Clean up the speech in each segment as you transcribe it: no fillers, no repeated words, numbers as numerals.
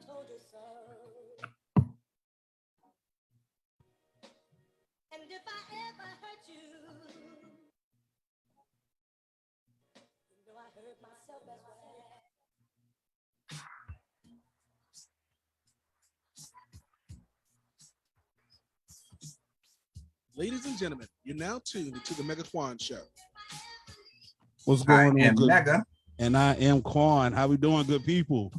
told you so. And if I ever hurt you, you know I hurt myself as well. Ladies and gentlemen, you're now tuned to the Mega Quan Show. What's going on, good? Mega. And I am Quan. How we doing, good people?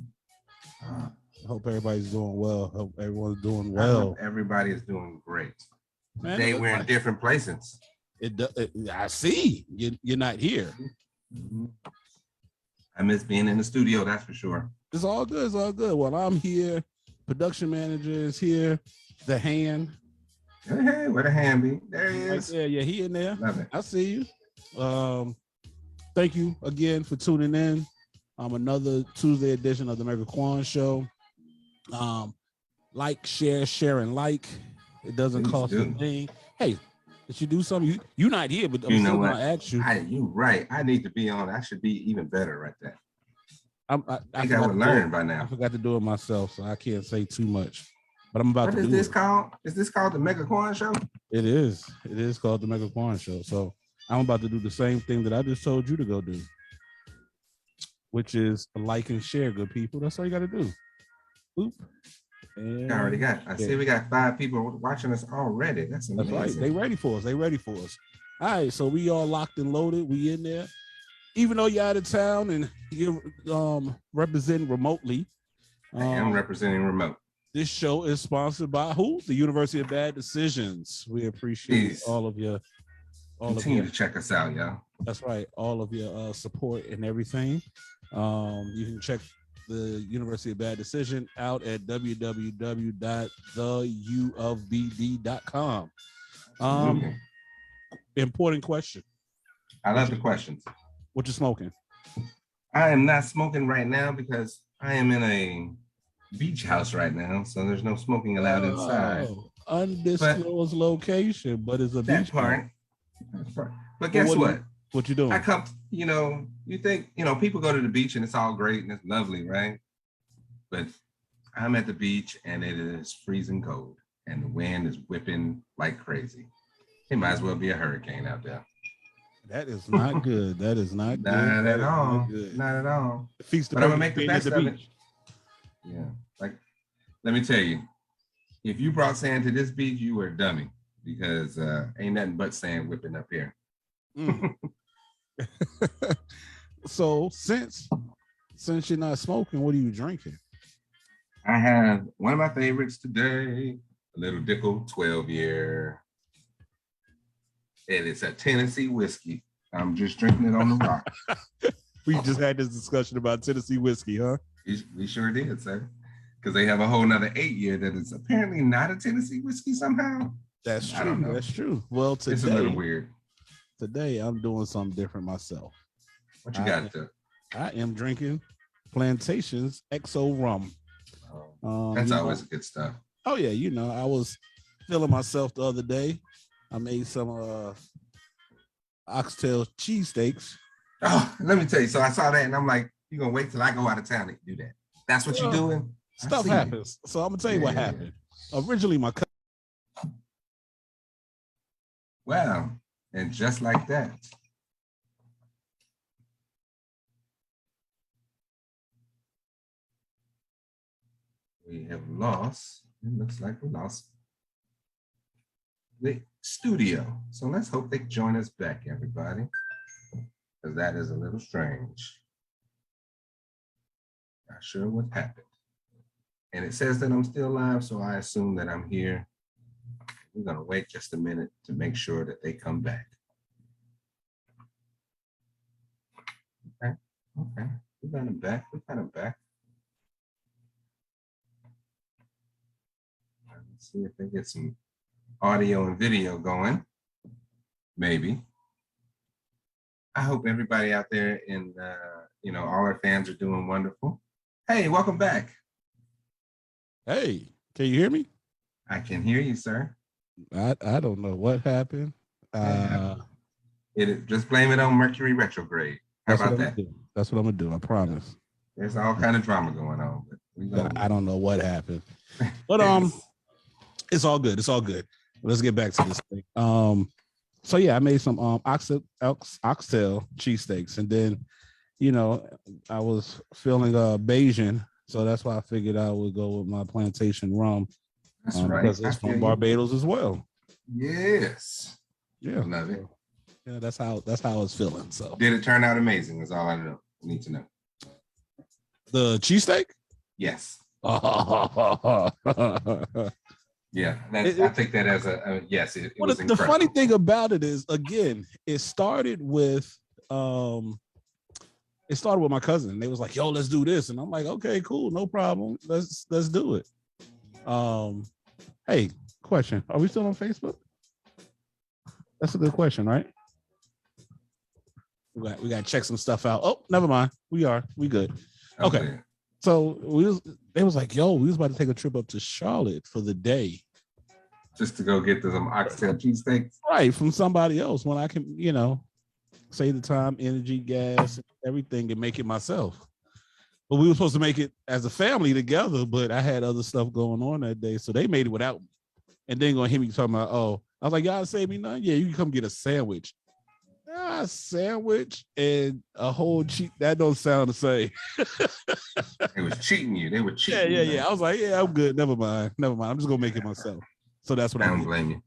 I hope everybody's doing well. Hope everyone's doing well. Everybody is doing great. Man, Today we're in different places. I see. You're not here. I miss being in the studio, that's for sure. It's all good. It's all good. Well, I'm here. Production manager is here. The hand. Hey, where the hand be? There he is. Right there. Yeah, he in there. Love it. I see you. Thank you again for tuning in. Another Tuesday edition of the Mega Quan Show. Like, share, and like. It doesn't cost a thing. Hey, did you do something? You're not here, but I'm still gonna ask you. You're right. I need to be on. I should be even better right there. I think I would learn by now. I forgot to do it myself, so I can't say too much. But I'm about to do it. What is this called? Is this called the Mega Quan Show? It is. It is called the Mega Quan Show. So I'm about to do the same thing that I just told you to go do, which is like and share, good people. That's all you got to do. Oop. And I already got. I see we got 5 people watching us already. That's amazing. That's right. They ready for us. They ready for us. All right. So we all locked and loaded. We in there. Even though you're out of town and you're representing remotely. I am representing remote. This show is sponsored by who? The University of Bad Decisions. We appreciate all of your continue to check us out, y'all. That's right. All of your support and everything. You can check the University of Bad Decision out at www.theufbd.com. Important question. I love the questions. What you smoking? I am not smoking right now because I am in a beach house right now, so there's no smoking allowed inside. Undisclosed location, but it's a beach part. But guess what? What you doing? I come, you think, people go to the beach and it's all great and it's lovely, right? But I'm at the beach and it is freezing cold and the wind is whipping like crazy. It might as well be a hurricane out there. That is not good. That is not good. Not at all. Not at all. But I'm gonna make the best of it. Yeah. Like, let me tell you, if you brought sand to this beach, you were a dummy because ain't nothing but sand whipping up here. So since you're not smoking, what are you drinking? I have one of my favorites today, a little Dickel 12-year. And it's a Tennessee whiskey. I'm just drinking it on the rock. We just had this discussion about Tennessee whiskey, huh? We sure did, sir. Because they have a whole nother 8-year that is apparently not a Tennessee whiskey somehow. That's true. I don't know. That's true. Well, today, it's a little weird. Today, I'm doing something different myself. What you got to? I am drinking Plantation's XO rum. That's always good stuff. Oh, yeah. I was feeling myself the other day. I made some oxtail cheesesteaks. Oh, let me tell you. So I saw that and I'm like, you're going to wait till I go out of town to do that. That's what you're doing? Stuff happens. So I'm going to tell you what happened. Originally, my cousin. Well, and just like that. We have lost. It looks like we lost the studio. So let's hope they join us back, everybody. Because that is a little strange. Not sure what happened. And it says that I'm still live, so I assume that I'm here. We're going to wait just a minute to make sure that they come back. Okay. We got them back. Let's see if they get some audio and video going. Maybe. I hope everybody out there in, all our fans are doing wonderful. Hey, welcome back. Hey, can you hear me? I can hear you, sir. I don't know what happened. Just blame it on Mercury retrograde. How about that? That's what I'm gonna do. I promise. There's all kind of drama going on, but we go. I don't know what happened, but it's all good. It's all good. Let's get back to this thing. So yeah, I made some oxtail cheesesteaks, and then, you know, I was feeling Bayesian, so that's why I figured I would go with my plantation rum. That's right. Because it's from Barbados as well. Yes. Yeah. Love it. Yeah, that's how it's feeling. So did it turn out amazing? That's all I need to know. The cheesesteak? Yes. Yeah. I think that as a yes. It was the funny thing about it is, again, it started with my cousin. They was like, "Yo, let's do this," and I'm like, "Okay, cool, no problem. Let's do it." Hey, question: are we still on Facebook? That's a good question, right? We got to check some stuff out. Oh, never mind. We good. Okay. So they was like, "Yo, we was about to take a trip up to Charlotte for the day, just to go get some oxtail cheesesteaks." Right, from somebody else, when I can, you know, save the time, energy, gas, everything, and make it myself. But we were supposed to make it as a family together, but I had other stuff going on that day, so they made it without me. And then gonna hear me talking about, oh, I was like, y'all save me none? Yeah, you can come get a sandwich. A sandwich and a whole cheat, that don't sound the same. They was cheating you. They were cheating. Yeah. I was like, yeah, I'm good. Never mind. I'm just gonna make it myself. So that's what I don't blame you.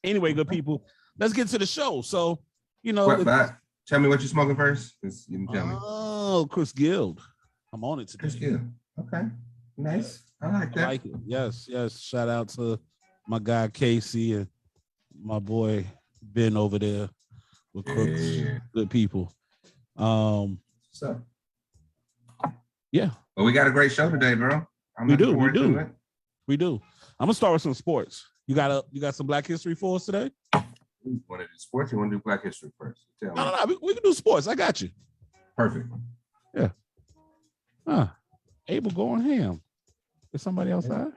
Anyway, good people, let's get to the show. So, you know, tell me what you're smoking first. You can tell me. Oh, Chris Guild. I'm on it today. Chris Guild. Okay. Nice. I like that. I like it. Yes. Shout out to my guy Casey and my boy Ben over there with Crooks. Yeah. Good people. So yeah. Well, we got a great show today, bro. We do. I'm gonna start with some sports. You got some Black History for us today? You want to do sports? You want to do Black History first? Tell me. No. We can do sports. I got you. Perfect. Yeah. Abel going ham. Is somebody outside?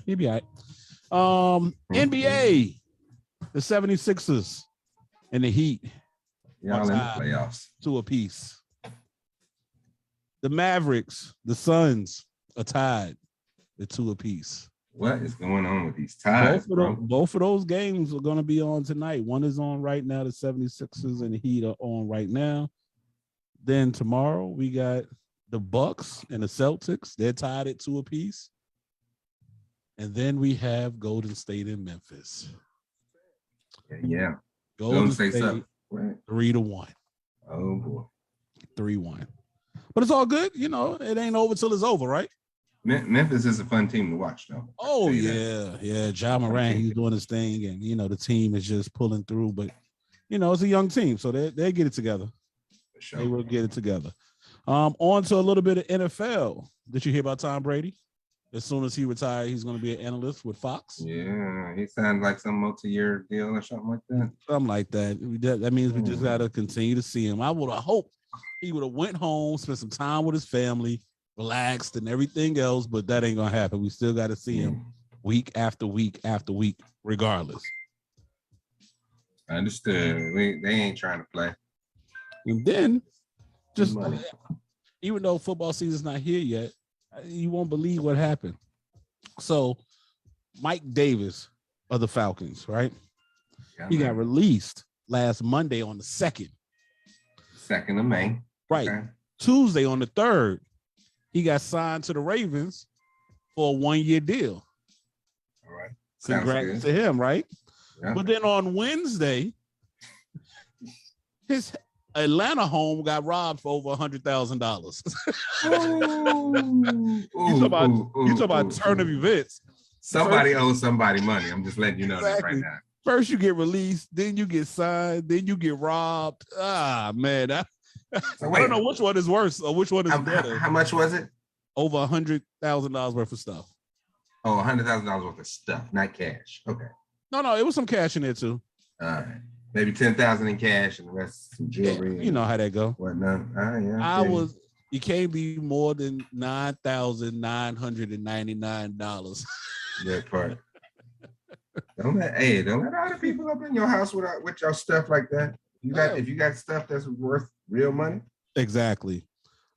He'll be all right. NBA, the 76ers and the Heat. Y'all in the playoffs. 2 apiece. The Mavericks, the Suns are tied. They're 2 apiece. What is going on with these ties? Both of those games are going to be on tonight. One is on right now. The 76ers and the Heat are on right now. Then tomorrow we got the Bucks and the Celtics. They're tied at 2 apiece. And then we have Golden State and Memphis. Yeah. Golden State 3-1. Oh boy. 3-1. But it's all good. You know, it ain't over till it's over, right? Memphis is a fun team to watch, though. Oh, yeah. Ja Morant, he's doing his thing, and, you know, the team is just pulling through. But, you know, it's a young team, so they'll get it together. Sure. They will get it together. On to a little bit of NFL. Did you hear about Tom Brady? As soon as he retired, he's going to be an analyst with Fox. Yeah, he sounds like some multi-year deal or something like that. Something like that. That means we just got to continue to see him. I would have hoped he would have went home, spent some time with his family, relaxed and everything else, but that ain't going to happen. We still got to see him week after week after week, regardless. I understood. They ain't trying to play. And then, just even though football season's not here yet, you won't believe what happened. So, Mike Davis of the Falcons, right? Yeah, he got released last Monday on the 2nd. 2nd of May. Right. Okay. Tuesday on the 3rd, he got signed to the Ravens for a 1-year deal. All right. Congrats to him, right? Yeah. But then on Wednesday, his Atlanta home got robbed for over $100,000. You talk about turn of events. Somebody owes somebody money. I'm just letting you know that right now. First you get released, then you get signed, then you get robbed. Ah, man. I don't know which one is worse or which one is better. How much was it? Over $100,000 worth of stuff. Oh, $100,000 worth of stuff, not cash. Okay. No, it was some cash in there too. All right. Maybe $10,000 in cash and the rest some jewelry. Yeah, you know how that go. Whatnot. You can't be more than $9,999. That part. Don't let other people up in your house with your stuff like that. If you got stuff that's worth real money. Exactly.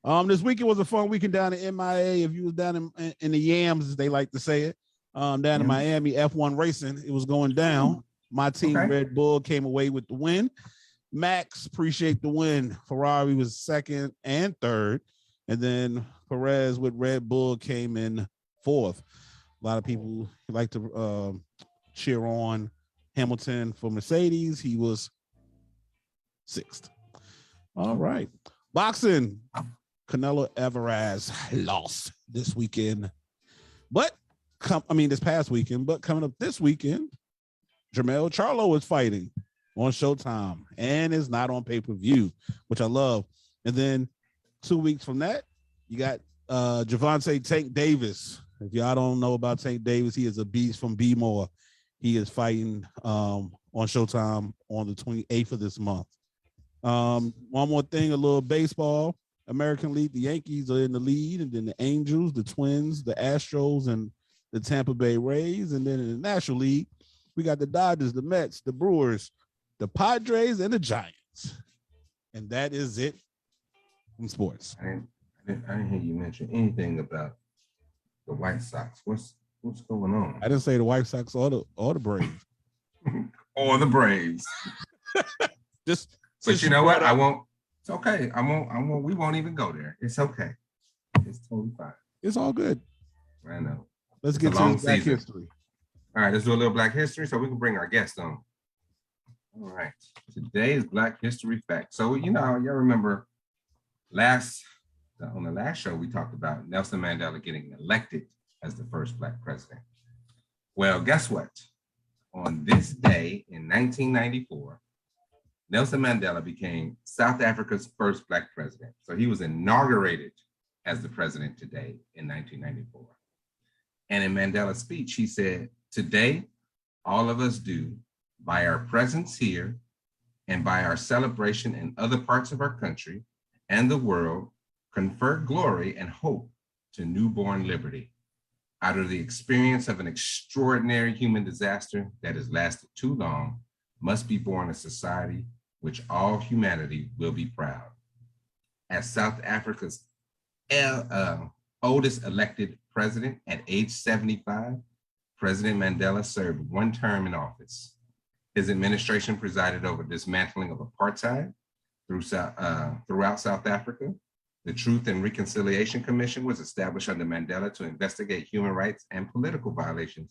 This weekend was a fun weekend down in MIA. If you was down in the Yams, as they like to say it, down in Miami, F1 racing, it was going down. My team, Red Bull, came away with the win. Max, appreciate the win. Ferrari was second and third. And then Perez with Red Bull came in fourth. A lot of people like to cheer on Hamilton for Mercedes. He was sixth. All right. Boxing. Canelo Alvarez lost this weekend. But, this past weekend. But coming up this weekend, Jermell Charlo is fighting on Showtime and is not on pay-per-view, which I love. And then 2 weeks from that, you got Javante Tank Davis. If y'all don't know about Tank Davis, he is a beast from B-More. He is fighting on Showtime on the 28th of this month. One more thing, a little baseball. American League, the Yankees are in the lead, and then the Angels, the Twins, the Astros, and the Tampa Bay Rays. And then in the National League, we got the Dodgers, the Mets, the Brewers, the Padres, and the Giants. And that is it from sports. I didn't hear you mention anything about the White Sox. What's going on? I didn't say the White Sox or the Braves. Or the Braves. But you know what? I won't. It's okay. I won't. We won't even go there. It's okay. It's totally fine. It's all good. I know. Let's get to Black history. All right, let's do a little Black history so we can bring our guest on. All right. Today's Black History fact. So, y'all remember on the last show, we talked about Nelson Mandela getting elected as the first Black president. Well, guess what? On this day in 1994, Nelson Mandela became South Africa's first Black president. So he was inaugurated as the president today in 1994. And in Mandela's speech, he said, "Today, all of us do, by our presence here and by our celebration in other parts of our country and the world, confer glory and hope to newborn liberty. Out of the experience of an extraordinary human disaster that has lasted too long, must be born a society which all humanity will be proud." As South Africa's oldest elected president at age 75, President Mandela served one term in office. His administration presided over dismantling of apartheid throughout South Africa. The Truth and Reconciliation Commission was established under Mandela to investigate human rights and political violations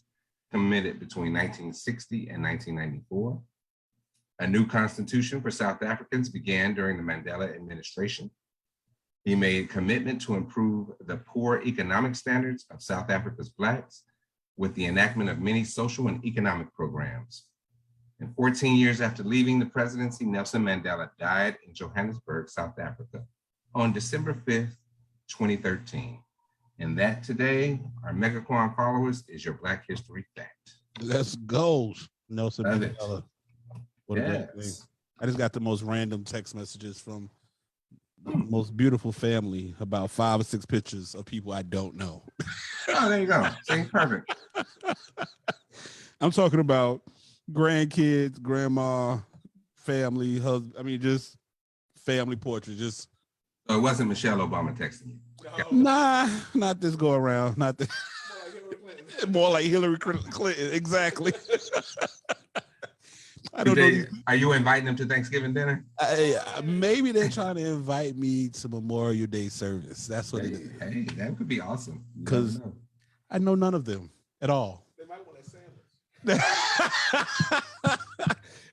committed between 1960 and 1994. A new constitution for South Africans began during the Mandela administration. He made a commitment to improve the poor economic standards of South Africa's Blacks with the enactment of many social and economic programs. And 14 years after leaving the presidency, Nelson Mandela died in Johannesburg, South Africa on December 5th, 2013. And that today, our Megaquan followers, is your Black History fact. Let's go, Nelson Love Mandela. it. What a great thing. I just got the most random text messages from the most beautiful family, about 5 or 6 pictures of people I don't know. Oh, there you go. See, perfect. I'm talking about grandkids, grandma, family, husband. Just family portraits. Just So it wasn't Michelle Obama texting you. Nah, not this go around. Not this. More like Hillary Clinton. Exactly. I don't know. Are you inviting them to Thanksgiving dinner? Maybe they're trying to invite me to Memorial Day service. That's what it is. Hey, that could be awesome. Because I know none of them at all. They might want a sandwich.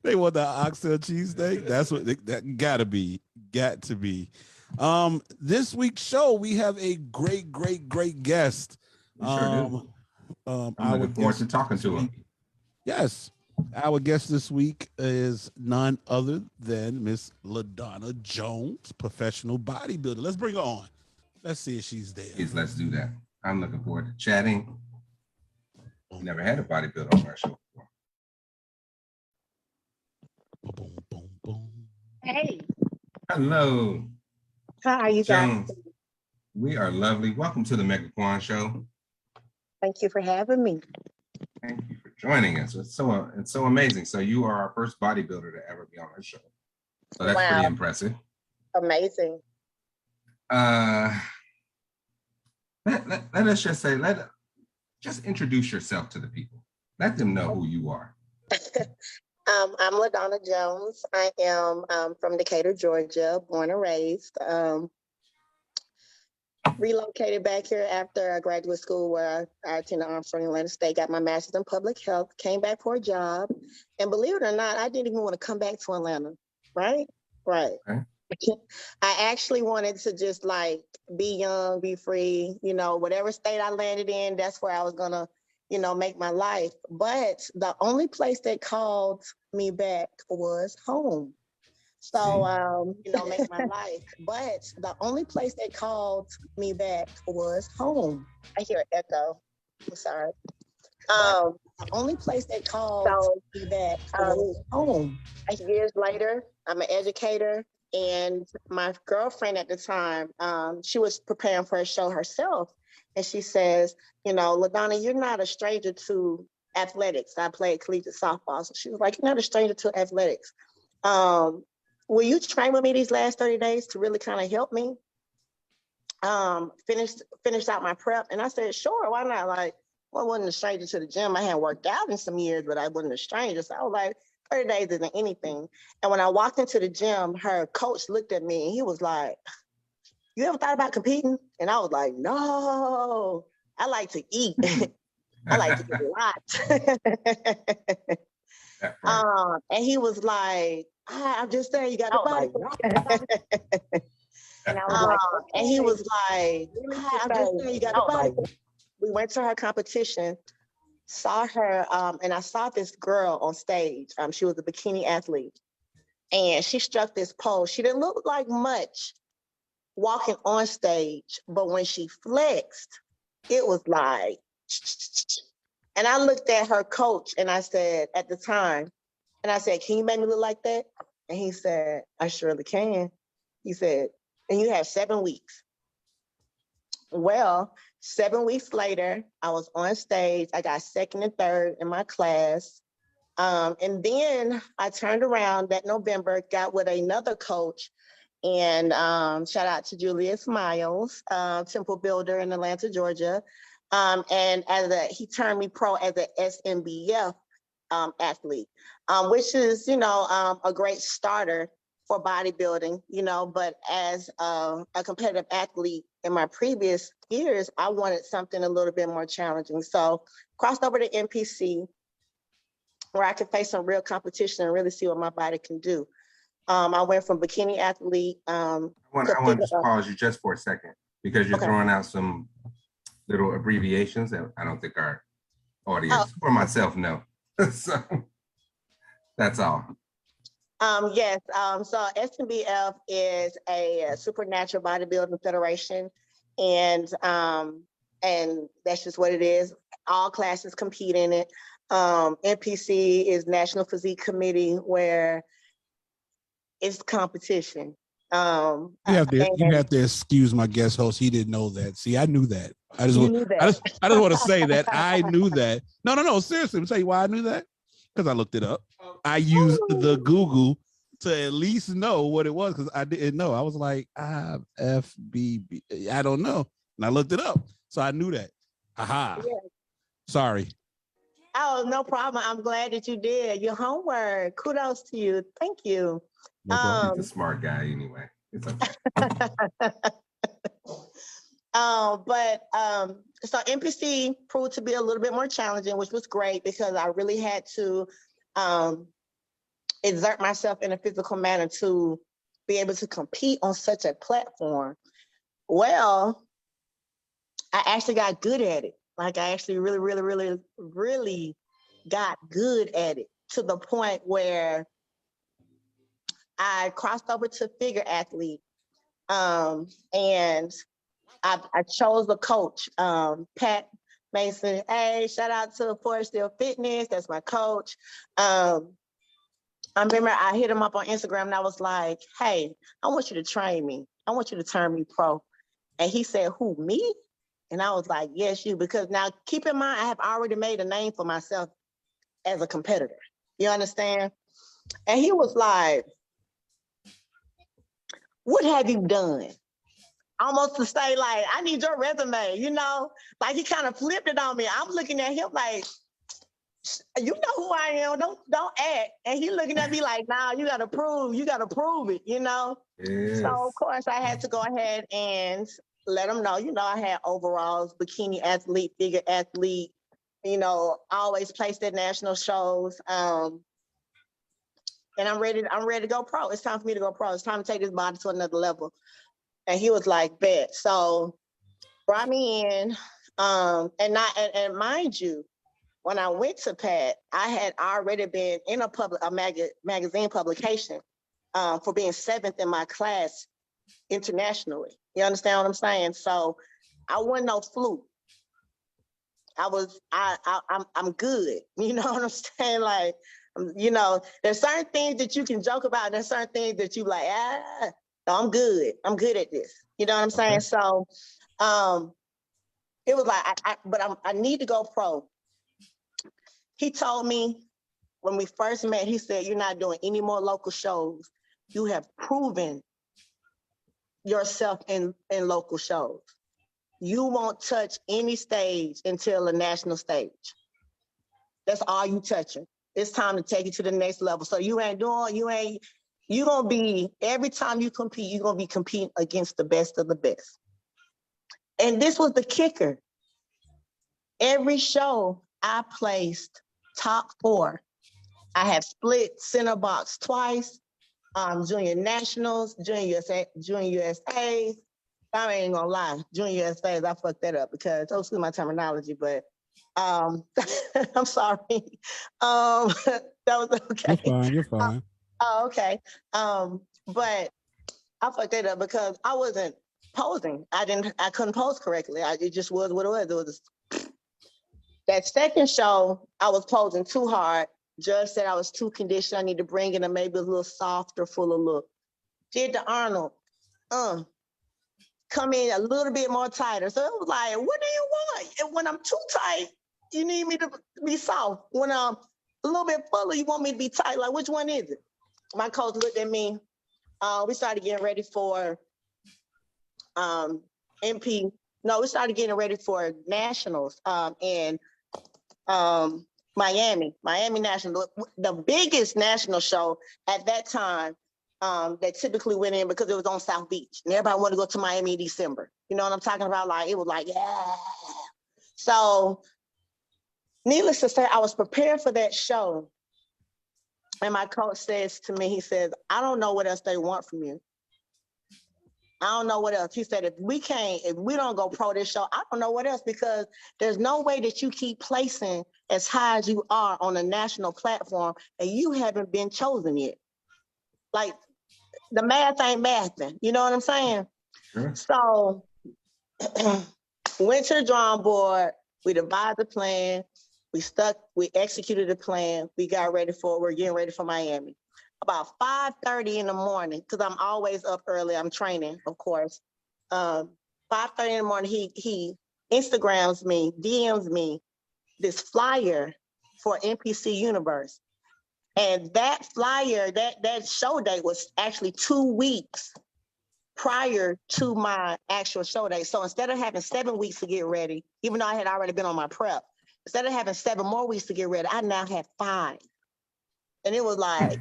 They want the oxtail cheesesteak. That's what that got to be. This week's show, we have a great guest. I'm looking forward to talking to him. Yes. Our guest this week is none other than Miss LaDonna Jones, professional bodybuilder. Let's bring her on. Let's see if she's there. Yes, let's do that. I'm looking forward to chatting. Never had a bodybuilder on our show before. Boom, boom, boom. Hey, Hello, how are you guys? Jones. We are lovely. Welcome to the Megaquan Show. Thank you for having me. Thank you for joining us. It's so amazing. So you are our first bodybuilder to ever be on our show. So that's Wow. pretty impressive. Amazing. Let us just say, just introduce yourself to the people. Let them know who you are. I'm LaDonna Jones. I am from Decatur, Georgia, born and raised. Relocated back here after graduate school where I attended Armstrong Atlanta State, got my master's in public health, came back for a job. And believe it or not, I didn't even want to come back to Atlanta, right? Right. Okay. I actually wanted to just like be young, be free, whatever state I landed in, that's where I was going to, make my life. But the only place that called me back was home. So, make my life. But the only place that called me back was home. I hear an echo. I'm sorry. The only place that called me back was home. Years later, I'm an educator. And my girlfriend at the time, she was preparing for a show herself. And she says, LaDonna, you're not a stranger to athletics. I played collegiate softball. So she was like, you're not a stranger to athletics. Will you train with me these last 30 days to really kind of help me finish out my prep? And I said, sure, why not? Like, well, I wasn't a stranger to the gym. I hadn't worked out in some years, but I wasn't a stranger. So I was like, 30 days isn't anything. And when I walked into the gym, her coach looked at me and he was like, you ever thought about competing? And I was like, no, I like to eat. I like to eat a lot. And he was like, I'm just saying, you got the body. And I was like, okay. And he was like, I'm just saying, you got the body. We went to her competition, saw her, and I saw this girl on stage. She was a bikini athlete, and she struck this pose. She didn't look like much walking on stage, but when she flexed, it was like, and I looked at her coach, and I said, at the time, and I said, can you make me look like that? And he said, I surely can. He said, and you have 7 weeks. Well, 7 weeks later, I was on stage. I got second and third in my class. And then I turned around that November, got with another coach, and shout out to Julius Miles, temple builder in Atlanta, Georgia. And he turned me pro as an SMBF athlete, which is, a great starter for bodybuilding, but as a competitive athlete in my previous years, I wanted something a little bit more challenging. So crossed over to NPC where I could face some real competition and really see what my body can do. I went from bikini athlete. I want to just pause you just for a second because you're throwing out some little abbreviations that I don't think our audience or myself know. So that's all. Yes. So SMBF is a supernatural bodybuilding federation, and that's just what it is. All classes compete in it. NPC is National Physique Committee, where it's competition. You have to excuse my guest host. He didn't know that. See, I knew that. I just want to say that I knew that. No. Seriously, I'm tell you why I knew that. Because I looked it up. I used the Google to at least know what it was because I didn't know. I was like, FBB. I don't know. And I looked it up. So I knew that. Aha. Yeah. Sorry. Oh, no problem. I'm glad that you did your homework. Kudos to you. Thank you. No, he's a smart guy anyway. It's okay. So NPC proved to be a little bit more challenging, which was great because I really had to exert myself in a physical manner to be able to compete on such a platform. Well, I actually got good at it. Like I actually really, really, really, really got good at it to the point where I crossed over to figure athlete. And I chose a coach, Pat Mason. Hey, shout out to Forest Still Fitness. That's my coach. I remember I hit him up on Instagram and I was like, hey, I want you to train me. I want you to turn me pro. And he said, who, me? And I was like, yes, you. Because now keep in mind, I have already made a name for myself as a competitor. You understand? And he was like, what have you done? almost to say like, I need your resume, you know? Like he kind of flipped it on me. I'm looking at him like, you know who I am. Don't act. And he looking at me like, nah, you gotta prove it, you know? So Yes. of course I had to go ahead and let them know, you know, I had overalls, bikini athlete, figure athlete, you know, always placed at national shows. And I'm ready to go pro. It's time for me to go pro. It's time to take this body to another level. And he was like, bet. So brought me in. And mind you, when I went to Pat, I had already been in a magazine publication for being 7th in my class internationally. You understand what I'm saying? So I wasn't no fluke. I'm good. You know what I'm saying? Like, you know, there's certain things that you can joke about. There's certain things that you like, no, I'm good. I'm good at this. You know what I'm saying? So, it was like, I need to go pro. He told me when we first met, he said, you're not doing any more local shows. You have proven yourself in local shows. You won't touch any stage until a national stage. That's all you touching. It's time to take it to the next level. So you're gonna be, every time you compete, you're gonna be competing against the best of the best. And this was the kicker. Every show I placed top 4. I have split center box twice, junior nationals, junior USA. I ain't gonna lie, junior USAs, I fucked that up because, oh, excuse my terminology, but I'm sorry. That was okay. You're fine. Okay. But I fucked that up because I wasn't posing. I couldn't pose correctly. It just was what it was. It was that second show, I was posing too hard. Judge said I was too conditioned. I need to bring in maybe a little softer, fuller look. Did the Arnold. Come in a little bit more tighter. So it was like, what do you want? And when I'm too tight, you need me to be soft. When I'm a little bit fuller, you want me to be tight. Like, which one is it? My coach looked at me. We started getting ready for MP. No, we started getting ready for nationals in Miami National, the biggest national show at that time. That typically went in because it was on South Beach and everybody wanted to go to Miami in December. You know what I'm talking about? Like, it was like, yeah. So needless to say, I was prepared for that show. And my coach says to me, he says, I don't know what else they want from you. I don't know what else. He said, if we don't go pro this show, I don't know what else, because there's no way that you keep placing as high as you are on a national platform and you haven't been chosen yet. Like, the math ain't mathing. You know what I'm saying? Sure. So went to the drawing board. We devised the plan. We executed the plan. We're getting ready for Miami. About 5:30 in the morning, because I'm always up early. I'm training, of course. 5:30 in the morning, he Instagrams me, DMs me this flyer for NPC Universe. And that flyer, that show date was actually 2 weeks prior to my actual show date. So instead of having 7 weeks to get ready, even though I had already been on my prep, instead of having 7 more weeks to get ready, I now had 5. And it was like,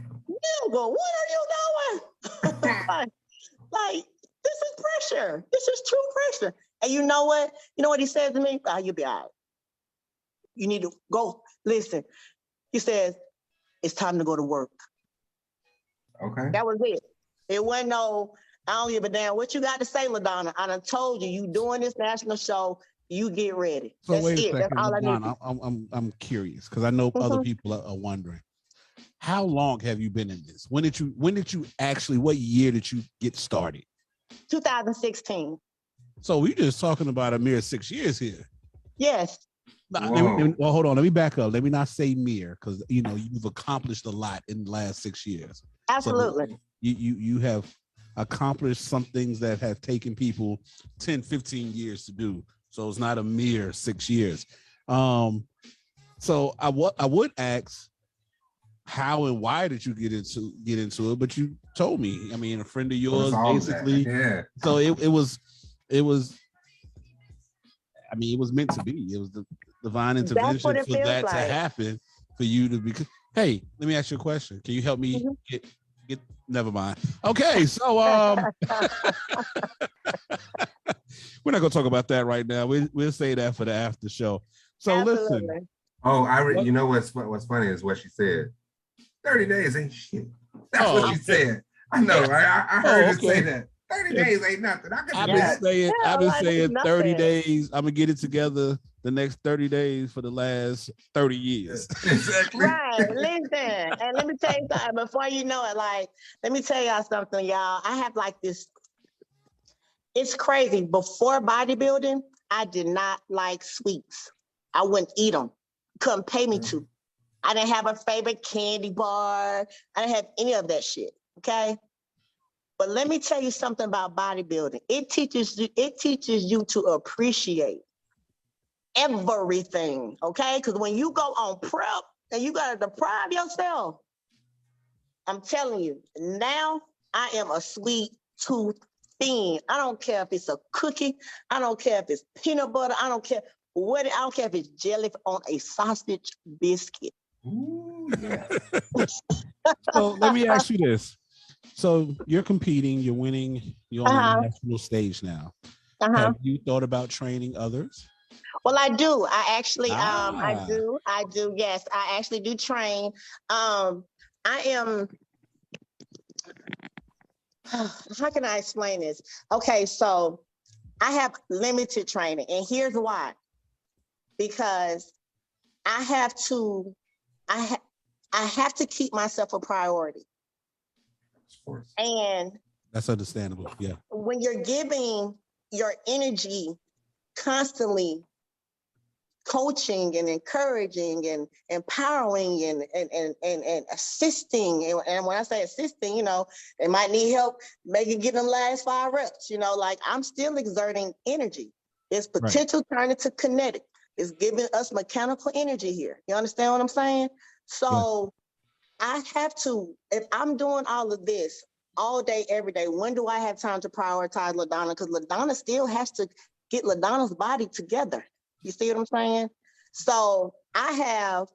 Nigga, what are you doing? like, this is pressure. This is true pressure. And you know what? You know what he said to me? Oh, you'll be all right. You need to go. Listen, he says, it's time to go to work. Okay. That was it. It wasn't no, I don't give a damn what you got to say, LaDonna. I done told you, you doing this national show, you get ready. So That's wait a it. second, That's all I need. LaDonna, I'm curious because I know other people are wondering. How long have you been in this? When did you actually, what year did you get started? 2016. So we're just talking about a mere 6 years here. Yes. Well, hold on. Let me back up. Let me not say mere, because you've accomplished a lot in the last 6 years. Absolutely. So you have accomplished some things that have taken people 10, 15 years to do. So it's not a mere 6 years. So I would ask, how and why did you get into it? But you told me. I mean, a friend of yours, basically. Yeah. So it was it was. I mean, it was meant to be. It was the divine That's intervention what it for feels that to like. happen, for you to be. Hey, let me ask you a question. Can you help me Mhm. get? Never mind. Okay, so we're not gonna talk about that right now. We'll say that for the after show. So listen, Absolutely. Oh, what? you know what's funny is what she said. 30 days ain't shit. That's what Oh, she said. I know, right? I heard oh, her say okay. that. 30 Yeah, days ain't nothing. I can I've do been Yeah. that. saying, Yeah, I've I'm been like, this is saying 30 nothing. days. I'm gonna get it together the next 30 days for the last 30 years. Exactly. Right. Listen, and let me tell you something before you know it. Like, let me tell y'all something, y'all. I have like this. It's crazy. Before bodybuilding, I did not like sweets. I wouldn't eat them. Couldn't pay me to. I didn't have a favorite candy bar. I didn't have any of that shit. Okay. But let me tell you something about bodybuilding. It teaches you to appreciate everything. Okay. Because when you go on prep and you gotta deprive yourself, I'm telling you, now I am a sweet tooth fiend. I don't care if it's a cookie. I don't care if it's peanut butter. I don't care what. I don't care if it's jelly on a sausage biscuit. Ooh, yeah. So let me ask you this. So you're competing, you're winning, you're on the Uh-huh. national stage now. Uh-huh. Have you thought about training others? Well, I do. I actually, I Ah, do. I do. Yes, I actually do train. I am. How can I explain this? Okay, so I have limited training, and here's why. Because I have to, I have to keep myself a priority. Of course. And that's understandable. Yeah. when you're giving your energy constantly coaching and encouraging and empowering and assisting. And when I say assisting, they might need help making get them last 5 reps. Like I'm still exerting energy. It's Right. potential turning to kinetic. It's giving us mechanical energy here. You understand what I'm saying? Yeah. So I have to, if I'm doing all of this all day, every day, when do I have time to prioritize LaDonna? Because LaDonna still has to get LaDonna's body together. You see what I'm saying? So I have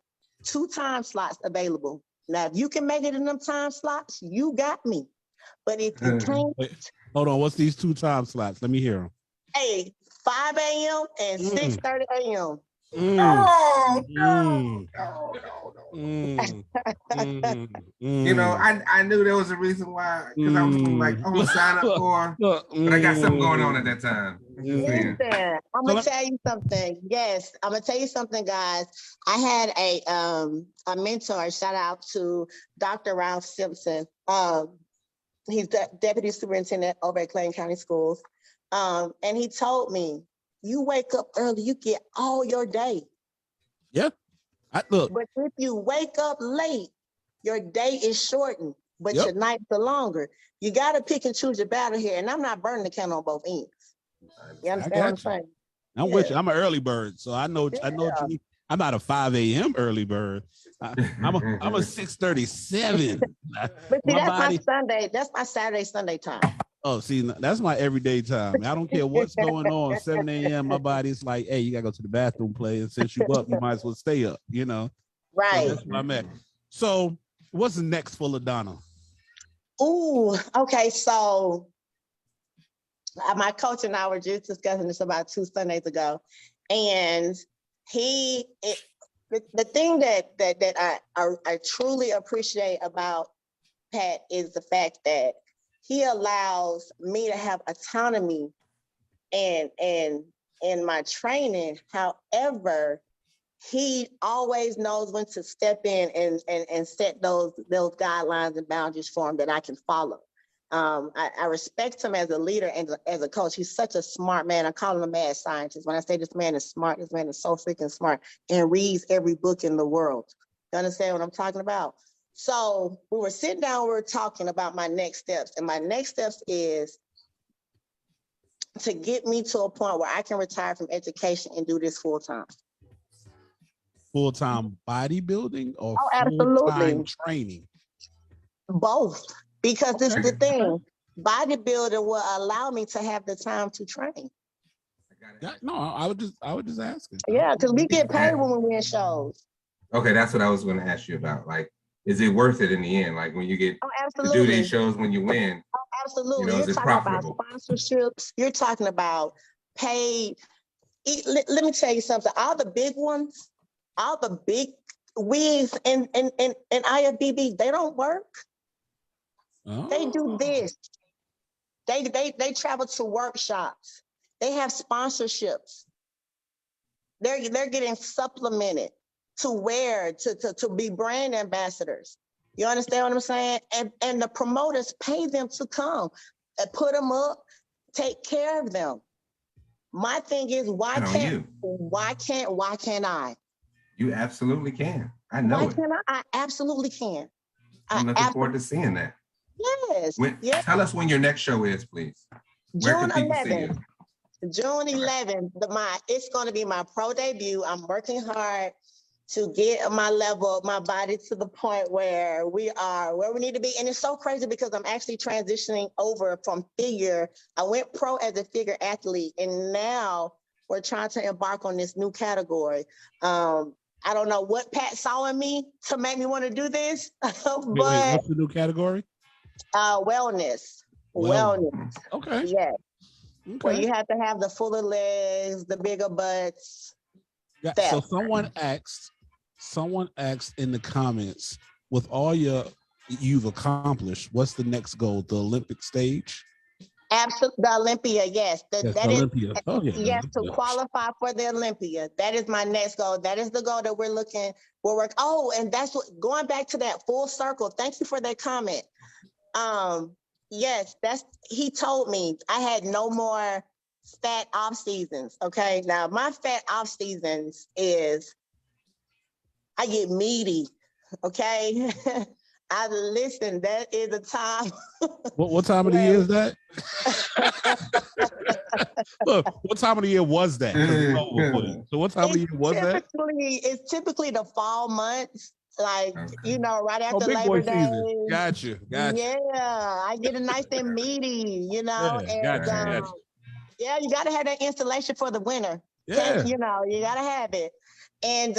2 time slots available. Now, if you can make it in them time slots, you got me. But if you can't, Wait, hold on. What's these 2 time slots? Let me hear them. hey, 5 a.m. and 6:30 a.m. Mm, Oh no, mm, no, no, no. mm, mm, I knew there was a reason why, because I was gonna like, mm. I'm gonna sign up for, but I got something going on at that time. I'm just saying. Listen, I'm So gonna let, tell you something. Yes, I'm gonna tell you something, guys. I had a mentor. Shout out to Dr. Ralph Simpson. He's the deputy superintendent over at Clayton County Schools. And he told me, "You wake up early, you get all your day. yeah. Look. But if you wake up late, your day is shortened, but Yep. your nights are longer. You got to pick and choose your battle here. And I'm not burning the candle on both ends. You I understand what I'm got you. saying? I'm with Yeah. you. I'm an early bird, so I know what you mean. I'm not a 5 a.m. early bird. I'm a 6:37. But see, My that's my body. Sunday. That's my Saturday, Sunday time. Oh, see, that's my everyday time. I don't care what's going on. 7 a.m. My body's like, hey, you gotta go to the bathroom, play. And since you up, you might as well stay up, So Right. that's where I'm at. So what's next for LaDonna? Ooh, okay. So my coach and I were just discussing this about 2 Sundays ago. And the thing that I truly appreciate about Pat is the fact that he allows me to have autonomy and in my training. However, he always knows when to step in and set those guidelines and boundaries for him that I can follow. I respect him as a leader and as a coach. He's such a smart man. I call him a mad scientist. When I say this man is smart, this man is so freaking smart and reads every book in the world. You understand what I'm talking about? So we were sitting down, we were talking about my next steps. And my next steps is to get me to a point where I can retire from education and do this full time. Full-time bodybuilding or Oh, full-time absolutely. training? Both. Because this is the thing. bodybuilding will allow me to have the time to train. Yeah, no, I would just ask it. Yeah, because we get paid Exactly. when we win shows. Okay, that's what I was going to ask you about. Like, is it worth it in the end? Like when you get Oh, to do these absolutely. shows, when you win, Oh, absolutely. is You're it talking about profitable? sponsorships. You're talking about paid. Let me tell you something. All the big ones, all the big wigs and IFBB, they don't work. They do this. They travel to workshops. They have sponsorships. They're getting supplemented to wear to be brand ambassadors. You understand what I'm saying? And the promoters pay them to come and put them up, take care of them. My thing is, why can't I? You absolutely can. I know Why it. can't I? I absolutely can. I'm looking forward to seeing that. Yes. Yes. Tell us when your next show is, please. Where June can people see 11th. you? June 11th, it's going to be my pro debut. I'm working hard to get my body to the point where we need to be. And it's so crazy because I'm actually transitioning over from figure. I went pro as a figure athlete, and now we're trying to embark on this new category. I don't know what Pat saw in me to make me want to do this, Wait, but what's the new category? wellness. Okay. Yes. Okay. Where you have to have the fuller legs, the bigger butts. Yeah, so someone asked in the comments, with all you've accomplished, what's the next goal? The Olympic stage? Absolutely, the Olympia, yes. Yes, Olympia. Oh yeah. Yes, to qualify for the Olympia. That is my next goal. That is the goal that we're working. Oh, and that's what, going back to that full circle. Thank you for that comment. Yes, he told me I had no more fat off seasons. Okay. Now my fat off seasons is I get meaty. Okay. That is the time. What time of the year is that? Look, what time of the year was that? So what time of the year was that? It's typically the fall months. Like, right after big Labor boy Day. Season. Gotcha. Yeah, I get a nice and meaty, Gotcha. Yeah, you got to have that installation for the winter. Yeah. You got to have it. And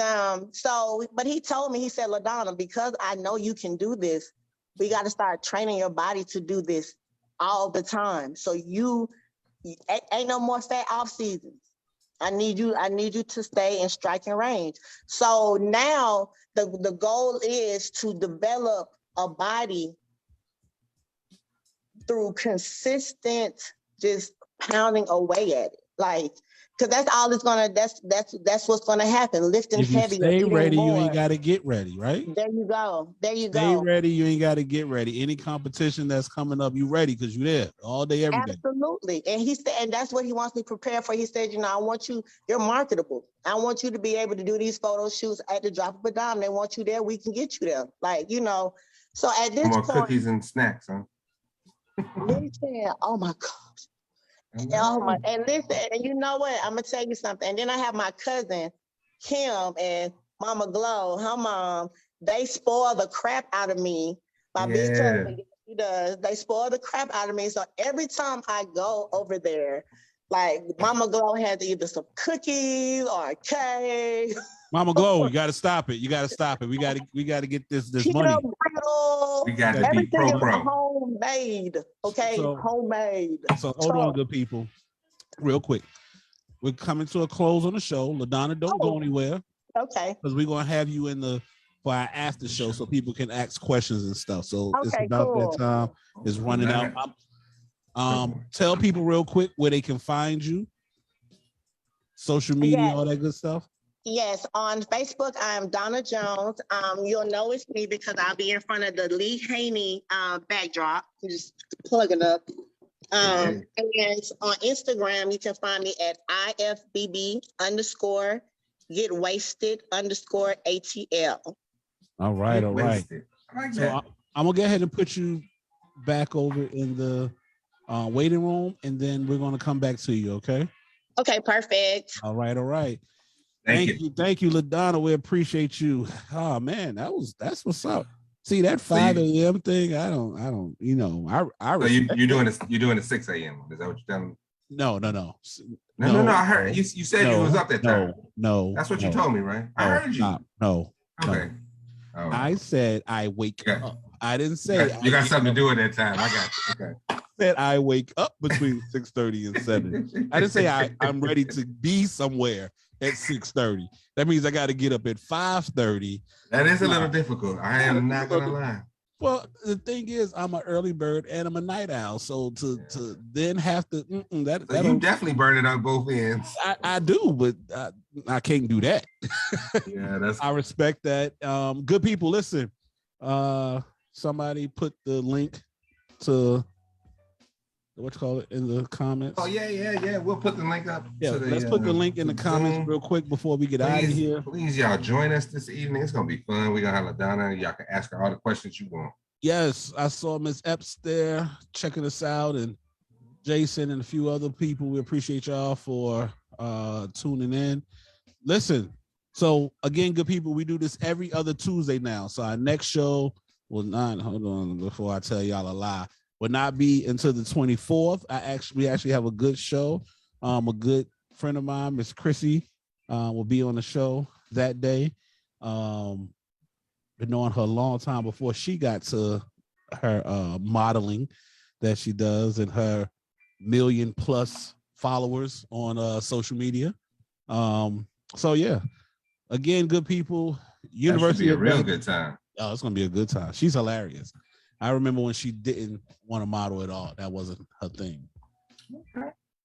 but he told me, he said, LaDonna, because I know you can do this, we got to start training your body to do this all the time. So you ain't no more fat off seasons. I need you to stay in striking range. So now the goal is to develop a body through consistent just pounding away at it. Like, because that's all it's gonna, that's what's gonna happen. Lifting if you heavy. Stay ready, more. You ain't gotta get ready, right? There you go. Stay ready, you ain't gotta get ready. Any competition that's coming up, you ready because you're there all day, every day. Absolutely. And he said, and that's what he wants me prepared for. He said, I want you're marketable. I want you to be able to do these photo shoots at the drop of a dime. They want you there, we can get you there. Like, so at this point, cookies and snacks, huh? Listen, oh my gosh. Oh my, and listen, and you know what? I'm gonna tell you something. And then I have my cousin Kim and Mama Glow, her mom. They spoil the crap out of me. My big cousin, she does. They spoil the crap out of me. So every time I go over there, like Mama Glow has either some cookies or a cake. Mama Glow, you got to stop it. You got to stop it. We got to get this money. We got to be pro. Homemade, okay? So, homemade. So hold on, good people, real quick. We're coming to a close on the show. LaDonna, don't go anywhere. Okay. Because we're gonna have you for our after show so people can ask questions and stuff. So it's about that time. It's running out. Tell people real quick where they can find you. Social media, all that good stuff. Yes, on Facebook, I'm Donna Jones. You'll know it's me because I'll be in front of the Lee Haney backdrop. You just plug it up. And on Instagram, you can find me at IFBB_getwasted_ATL. All right. I like that. I'm gonna go ahead and put you back over in the waiting room, and then we're gonna come back to you. Okay. Okay. Perfect. All right. Thank you, LaDonna. We appreciate you. Oh man, that's what's up. See that 5 a.m. thing? I don't. You know, I. So you're doing a 6 a.m. Is that what you're telling me? No. No. I heard you said you was up that time. No. That's what you told me, right? I heard you. No. Okay. No. I said I wake up. I didn't say you got something to do at that time. I got you. Okay. I said I wake up between 6:30 and 7. I didn't say I'm ready to be somewhere at 6:30. That means I got to get up at 5:30. That is a little difficult. I am not gonna lie. Well, the thing is, I'm an early bird and I'm a night owl. So to then have to so you definitely burn it on both ends. I do, but I can't do that. Yeah, I respect that. Good people, listen. Somebody put the link to what you call it in the comments. Oh yeah. We'll put the link up. Yeah, let's put the link in the comments real quick before we get out of here. Please, y'all join us this evening. It's gonna be fun. We're gonna have LaDonna. Y'all can ask her all the questions you want. Yes, I saw Miss Epps there checking us out, and Jason and a few other people. We appreciate y'all for tuning in. Listen, so again, good people, we do this every other Tuesday now. So our next show will not, hold on before I tell y'all a lie, will not be until the 24th. We actually have a good show. A good friend of mine, Miss Chrissy, will be on the show that day. Been knowing her a long time before she got to her modeling that she does and her 1 million+ followers on social media. So yeah, again, good people. University that should be a real good time. Oh, it's gonna be a good time. She's hilarious. I remember when she didn't want to model at all. That wasn't her thing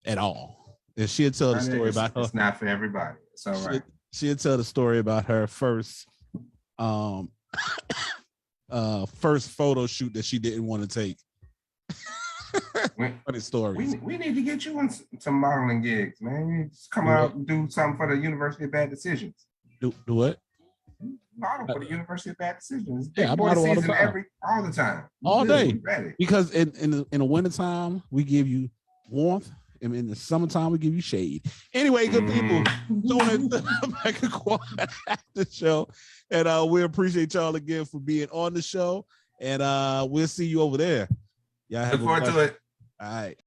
at all. And she'd tell the story about her. It's not for everybody. It's all right. She'd tell the story about her first first photo shoot that she didn't want to take. Funny stories. We need to get you on some modeling gigs, man. You just come out and do something for the University of Bad Decisions. Do what? Model for the University of Bad Decisions. Yeah, I model all the time. All the time. All day. Because in the wintertime, we give you warmth. And in the summertime, we give you shade. Anyway, good people, tune in to the Mega Quad After Show. And we appreciate y'all again for being on the show. And we'll see you over there. Y'all have Look forward to it. All right.